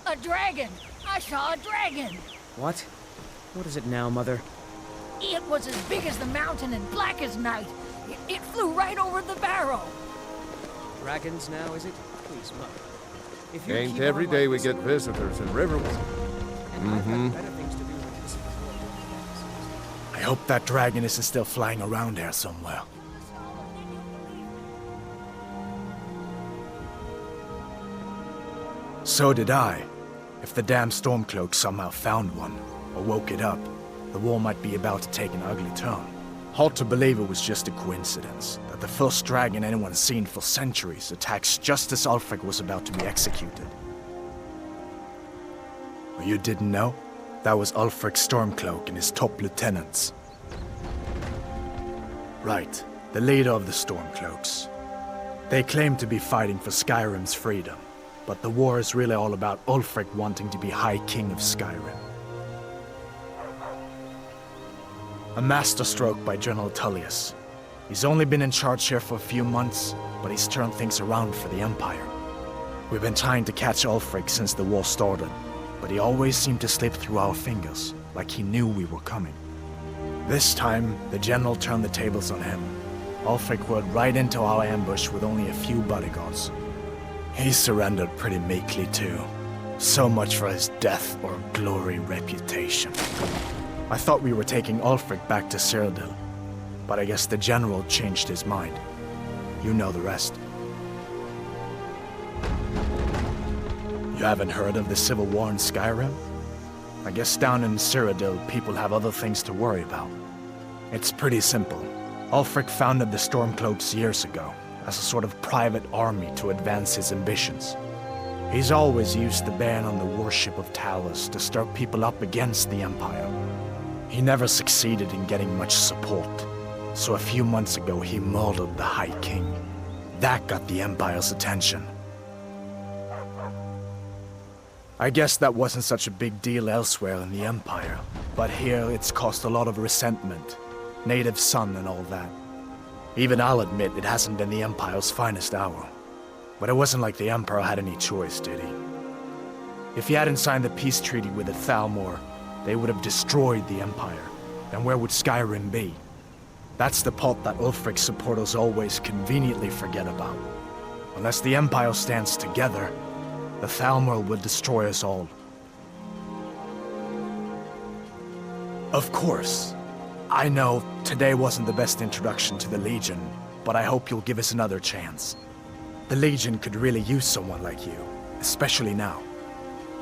A dragon! I saw a dragon! What? What is it now, Mother? It was as big as the mountain and black as night. It flew right over the barrow. Dragons now, is it? Please, Mother. If you Ain't keep every on day like we this, get visitors in Riverwood. and I've got better things to do than listen to all your I hope that dragon isn't still flying around here somewhere. So did I. If the damn Stormcloak somehow found one, or woke it up, the war might be about to take an ugly turn. Hard to believe it was just a coincidence, that the first dragon anyone's seen for centuries attacks just as Ulfric was about to be executed. You didn't know? That was Ulfric's Stormcloak and his top lieutenants. Right, the leader of the Stormcloaks. They claim to be fighting for Skyrim's freedom, but the war is really all about Ulfric wanting to be High King of Skyrim. A masterstroke by General Tullius. He's only been in charge here for a few months, but he's turned things around for the Empire. We've been trying to catch Ulfric since the war started, but he always seemed to slip through our fingers, like he knew we were coming. This time, the General turned the tables on him. Ulfric rode right into our ambush with only a few bodyguards. He surrendered pretty meekly too. So much for his death or glory reputation. I thought we were taking Ulfric back to Cyrodiil, but I guess the General changed his mind. You know the rest. You haven't heard of the Civil War in Skyrim? I guess down in Cyrodiil, people have other things to worry about. It's pretty simple. Ulfric founded the Stormcloaks years ago, as a sort of private army to advance his ambitions. He's always used the ban on the worship of towers to stir people up against the Empire. He never succeeded in getting much support, so a few months ago he murdered the High King. That got the Empire's attention. I guess that wasn't such a big deal elsewhere in the Empire, but here it's caused a lot of resentment. Native son and all that. Even I'll admit it hasn't been the Empire's finest hour. But it wasn't like the Emperor had any choice, did he? If he hadn't signed the peace treaty with the Thalmor, they would have destroyed the Empire. Then where would Skyrim be? That's the part that Ulfric's supporters always conveniently forget about. Unless the Empire stands together, the Thalmor will destroy us all. Of course. I know today wasn't the best introduction to the Legion, but I hope you'll give us another chance. The Legion could really use someone like you, especially now.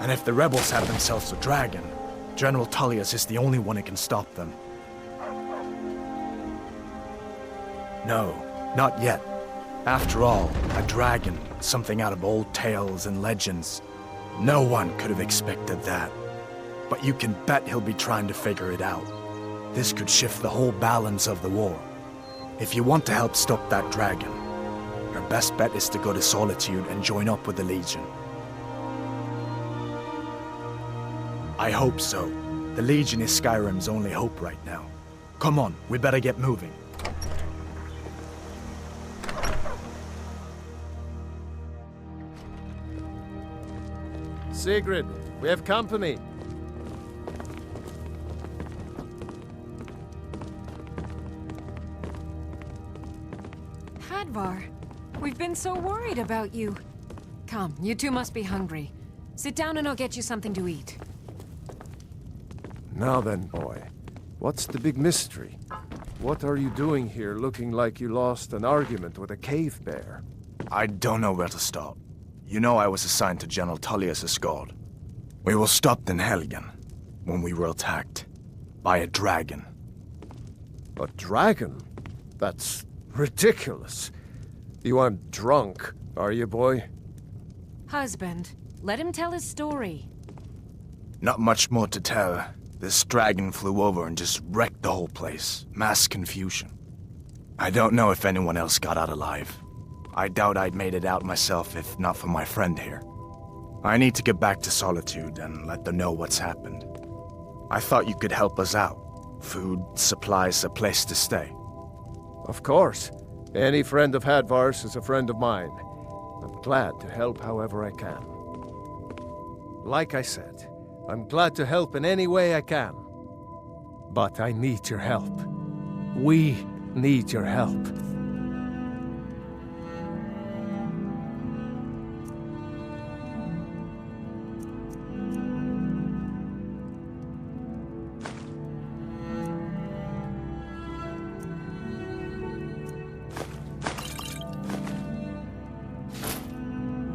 And if the rebels have themselves a dragon, General Tullius is the only one who can stop them. No, not yet. After all, a dragon, something out of old tales and legends. No one could have expected that. But you can bet he'll be trying to figure it out. This could shift the whole balance of the war. If you want to help stop that dragon, your best bet is to go to Solitude and join up with the Legion. I hope so. The Legion is Skyrim's only hope right now. Come on, we better get moving. Sigrid, we have company. Hadvar, we've been so worried about you. Come, you two must be hungry. Sit down and I'll get you something to eat. Now then, boy, what's the big mystery? What are you doing here looking like you lost an argument with a cave bear? I don't know where to start. You know I was assigned to General Tullius' guard. We were stopped in Helgen when we were attacked by a dragon. A dragon? That's ridiculous. You aren't drunk, are you, boy? Husband, let him tell his story. Not much more to tell. This dragon flew over and just wrecked the whole place. Mass confusion. I don't know if anyone else got out alive. I doubt I'd made it out myself if not for my friend here. I need to get back to Solitude and let them know what's happened. I thought you could help us out. Food, supplies, a place to stay. Of course. Any friend of Hadvar's is a friend of mine. I'm glad to help however I can. Like I said, I'm glad to help in any way I can. But I need your help. We need your help.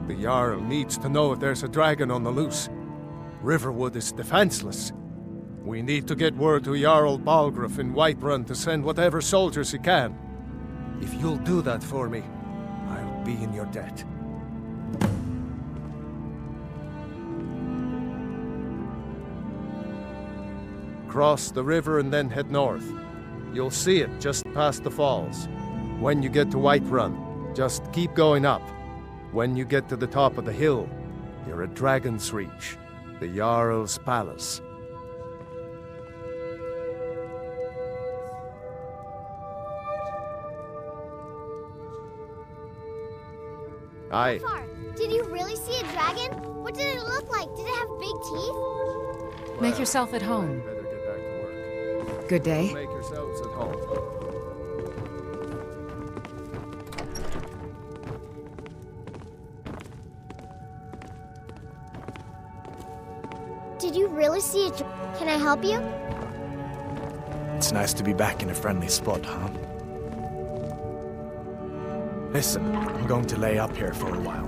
The Jarl needs to know if there's a dragon on the loose. Riverwood is defenseless. We need to get word to Jarl Balgruuf in Whiterun to send whatever soldiers he can. If you'll do that for me, I'll be in your debt. Cross the river and then head north. You'll see it just past the falls. When you get to Whiterun, just keep going up. When you get to the top of the hill, you're at Dragon's Reach, the Jarl's palace. Aye. Far. Did you really see a dragon? What did it look like? Did it have big teeth? Make yourself at home. Better get back to work. Good day. Make yourselves at home. Did you really see a Can I help you? It's nice to be back in a friendly spot, huh? Listen, I'm going to lay up here for a while.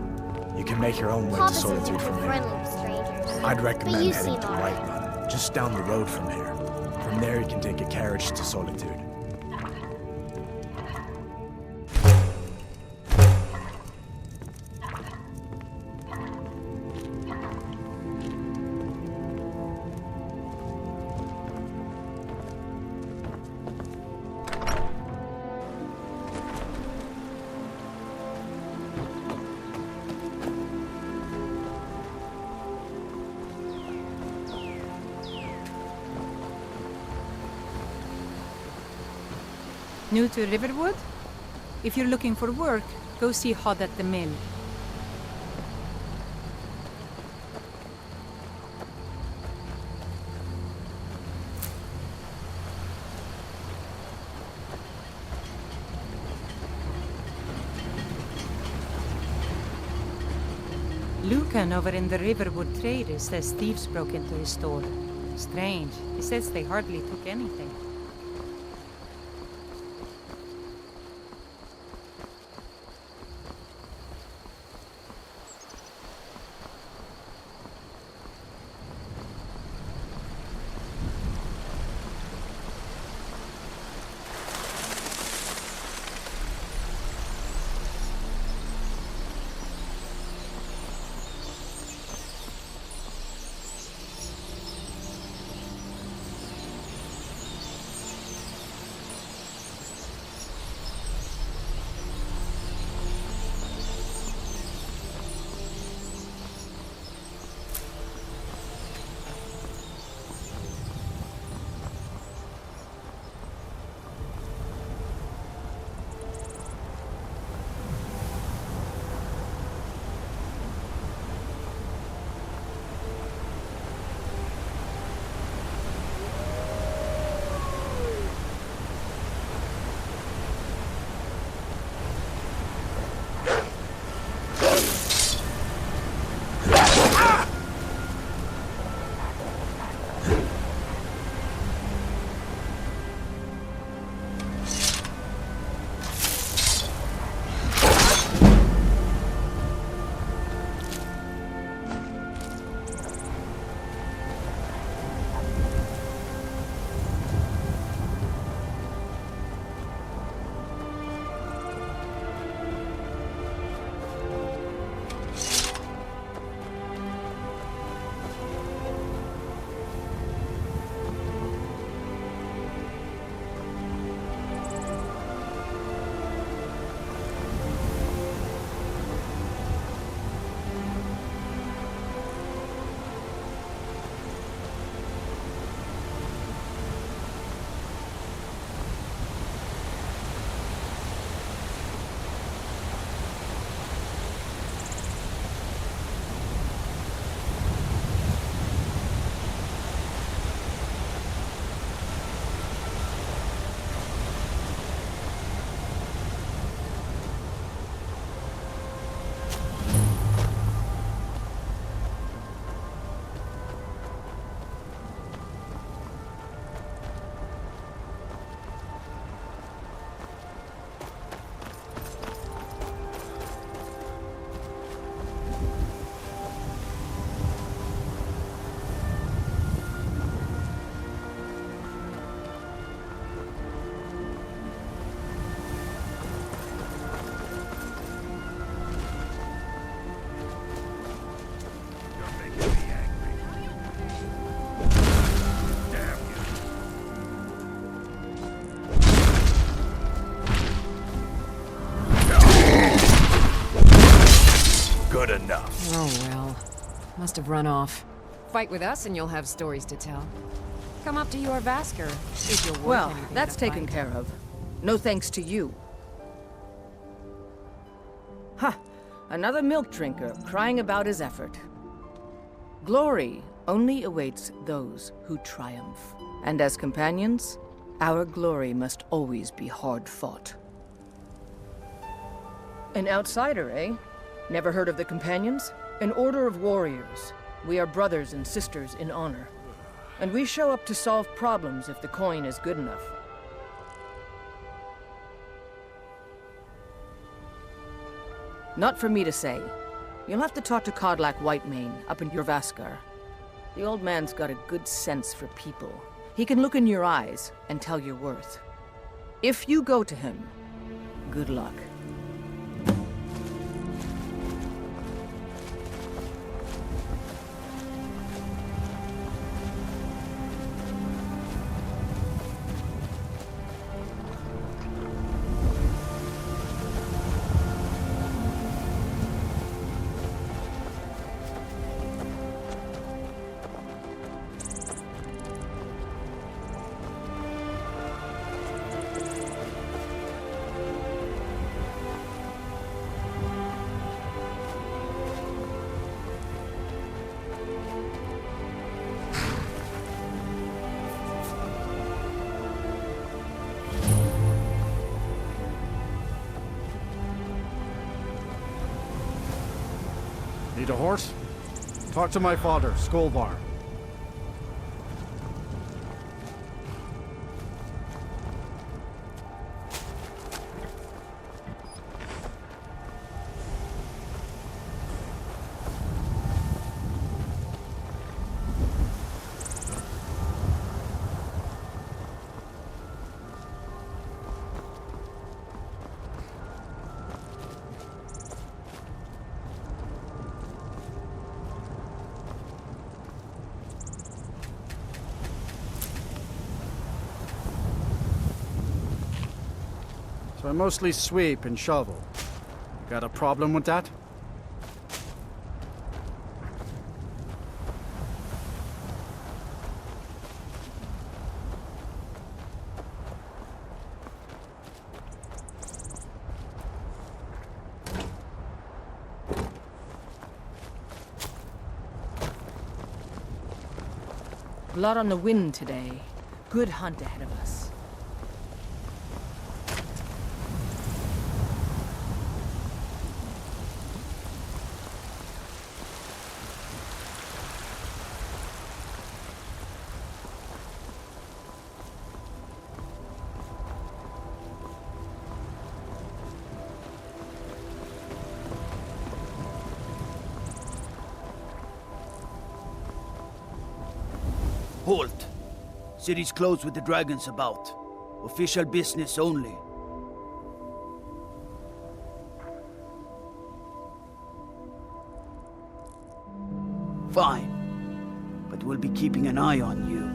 You can make your own way to Papa says Solitude you're from here. friendly with strangers. I'd But recommend you heading seem to alright. Whiterun, just down the road from here. From there you can take a carriage to Solitude. New to Riverwood? If you're looking for work, go see Hod at the mill. Lucan over in the Riverwood Traders says thieves broke into his store. Strange. He says they hardly took anything. good enough. Oh well. Must have run off. Fight with us and you'll have stories to tell. Come up to your Vasker if you're worth Well, anything that's to taken fight. care of. No thanks to you. Huh. Another milk drinker crying about his effort. Glory only awaits those who triumph. And as companions, our glory must always be hard fought. An outsider, eh? Never heard of the Companions? An order of warriors. We are brothers and sisters in honor. And we show up to solve problems if the coin is good enough. Not for me to say. You'll have to talk to Kodlak Whitemane up in Jorvaskar. The old man's got a good sense for people. He can look in your eyes and tell your worth. If you go to him, good luck. Need a horse? Talk to my father, Skolvar. So I mostly sweep and shovel. Got a problem with that? Blood on the wind today. Good hunt ahead of us. Halt! City's closed with the dragons about. Official business only. Fine. But we'll be keeping an eye on you.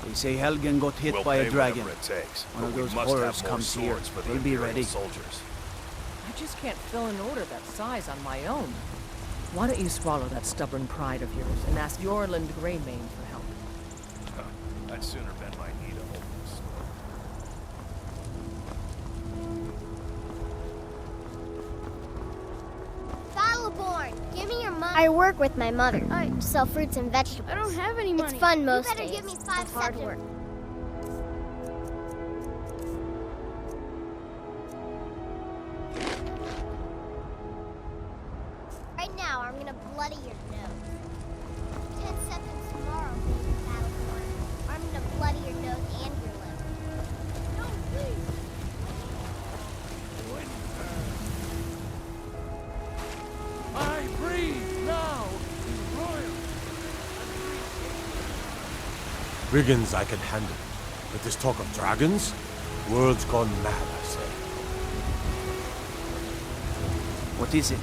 They say Helgen got hit by a dragon. It takes, One of but we those must horrors have more comes here. swords for the We'll be Imperial ready. soldiers. I just can't fill an order that size on my own. Why don't you swallow that stubborn pride of yours and ask Yorland Greymane for help? I'd sooner bend my knee to hold this. Battleborn, give me your money. I work with my mother. I sell fruits and vegetables. I don't have any money. It's fun most You better days. give me 5 but hard seconds. work. Right now, I'm gonna bloody your nose. 10 seconds tomorrow, baby Battleborn. I'm gonna bloody your nose and your lip. No, please. I breathe now in royal. Brigands I can handle, but this talk of dragons? World's gone mad, I say. What is it?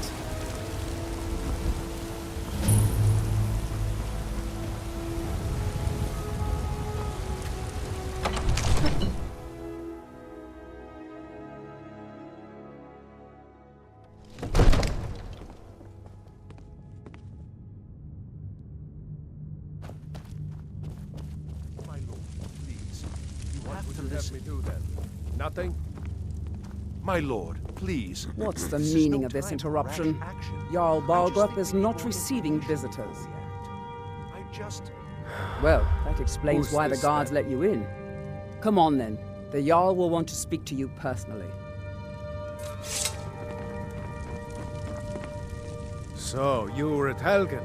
My lord, please. What would you have me do then? Nothing? My lord, please. What's the meaning of this interruption? Jarl Balgrup is not receiving visitors. Well, that explains Who's why the this guards then? let you in. Come on then. The Jarl will want to speak to you personally. So, you were at Helgen.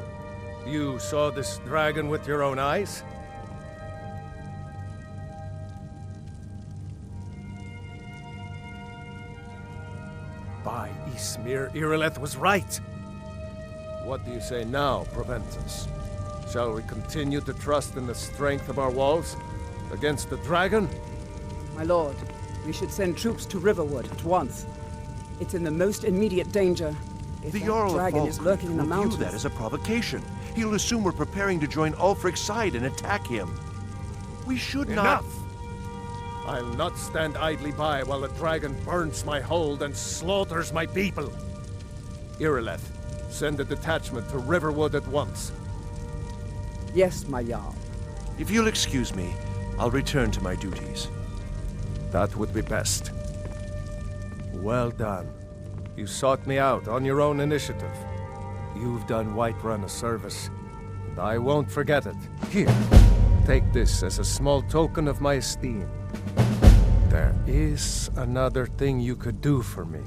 You saw this dragon with your own eyes? By Ysmir, Irileth was right. What do you say now, Proventus? Shall we continue to trust in the strength of our walls against the dragon? My lord, we should send troops to Riverwood at once. It's in the most immediate danger. If The that Jarl of dragon is lurking in the will view mountains. that as a provocation. He'll assume we're preparing to join Ulfric's side and attack him. We should not... Enough! I'll not stand idly by while the dragon burns my hold and slaughters my people. Irileth, send a detachment to Riverwood at once. Yes, my Jarl. If you'll excuse me, I'll return to my duties. That would be best. Well done. You sought me out on your own initiative. You've done Whiterun a service, and I won't forget it. Here, take this as a small token of my esteem. There is another thing you could do for me.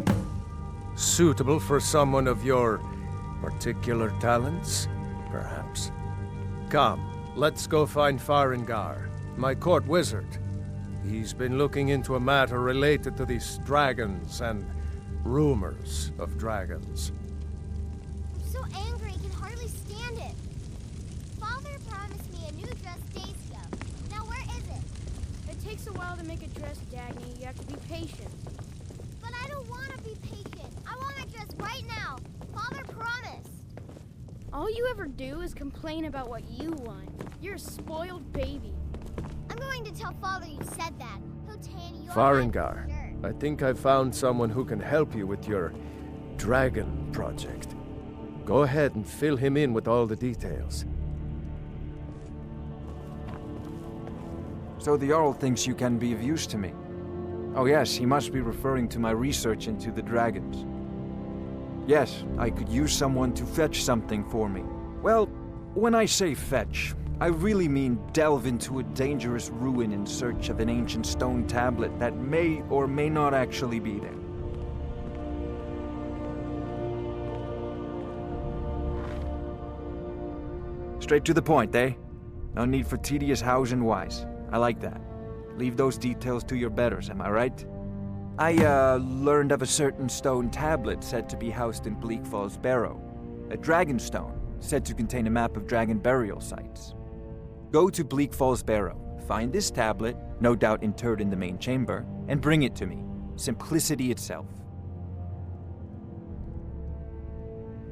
Suitable for someone of your particular talents, perhaps. Come, let's go find Farengar, my court wizard. He's been looking into a matter related to these dragons and rumors of dragons. I'm so angry I can hardly stand it. Father promised me a new dress days ago. Now where is it? It takes a while to make a dress, Dagny. You have to be patient. But I don't want to be patient. I want my dress right now. Father promised. All you ever do is complain about what you want. You're a spoiled baby. I'm going to tell Father you said that. He'll tan your Farengar, I think I've found someone who can help you with your dragon project. Go ahead and fill him in with all the details. So the Jarl thinks you can be of use to me. Oh yes, he must be referring to my research into the dragons. Yes, I could use someone to fetch something for me. Well, when I say fetch, I really mean delve into a dangerous ruin in search of an ancient stone tablet that may or may not actually be there. Straight to the point, eh? No need for tedious hows and whys. I like that. Leave those details to your betters, am I right? I, learned of a certain stone tablet said to be housed in Bleak Falls Barrow. A dragon stone, said to contain a map of dragon burial sites. Go to Bleak Falls Barrow, find this tablet, no doubt interred in the main chamber, and bring it to me. Simplicity itself.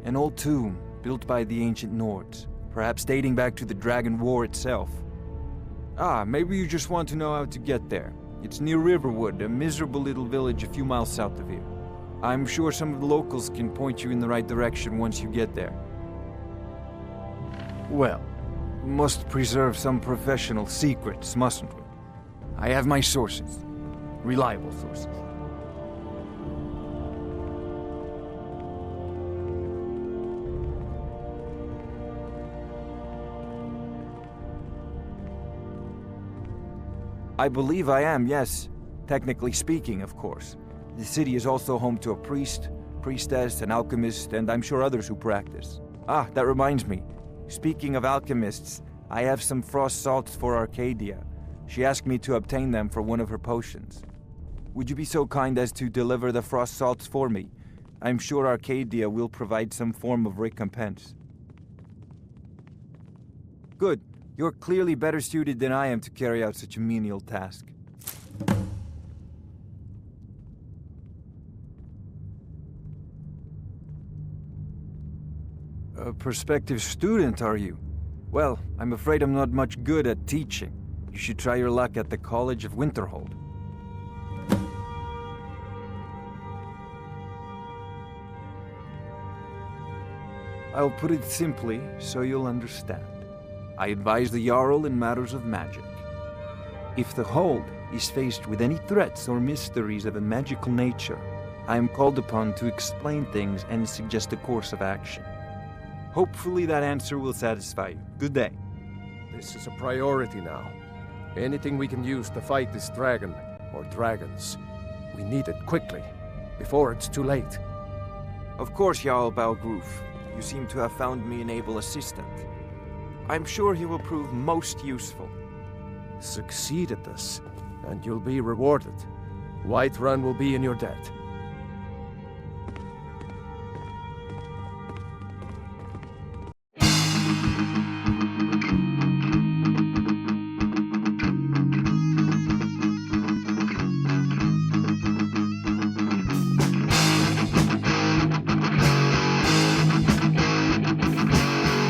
An old tomb, built by the ancient Nords, perhaps dating back to the Dragon War itself. Ah, maybe you just want to know how to get there. It's near Riverwood, a miserable little village a few miles south of here. I'm sure some of the locals can point you in the right direction once you get there. Well, must preserve some professional secrets, mustn't we? I have my sources. Reliable sources. I believe I am, yes. Technically speaking, of course. The city is also home to a priest, priestess, an alchemist, and I'm sure others who practice. Ah, that reminds me. Speaking of alchemists, I have some frost salts for Arcadia. She asked me to obtain them for one of her potions. Would you be so kind as to deliver the frost salts for me? I'm sure Arcadia will provide some form of recompense. Good. You're clearly better suited than I am to carry out such a menial task. A prospective student, are you? Well, I'm afraid I'm not much good at teaching. You should try your luck at the College of Winterhold. I'll put it simply so you'll understand. I advise the Jarl in matters of magic. If the Hold is faced with any threats or mysteries of a magical nature, I am called upon to explain things and suggest a course of action. Hopefully that answer will satisfy you. Good day. This is a priority now. Anything we can use to fight this dragon, or dragons, we need it quickly, before it's too late. Of course, Jarl Balgruf. You seem to have found me an able assistant. I'm sure he will prove most useful. Succeed at this, and you'll be rewarded. Whiterun will be in your debt.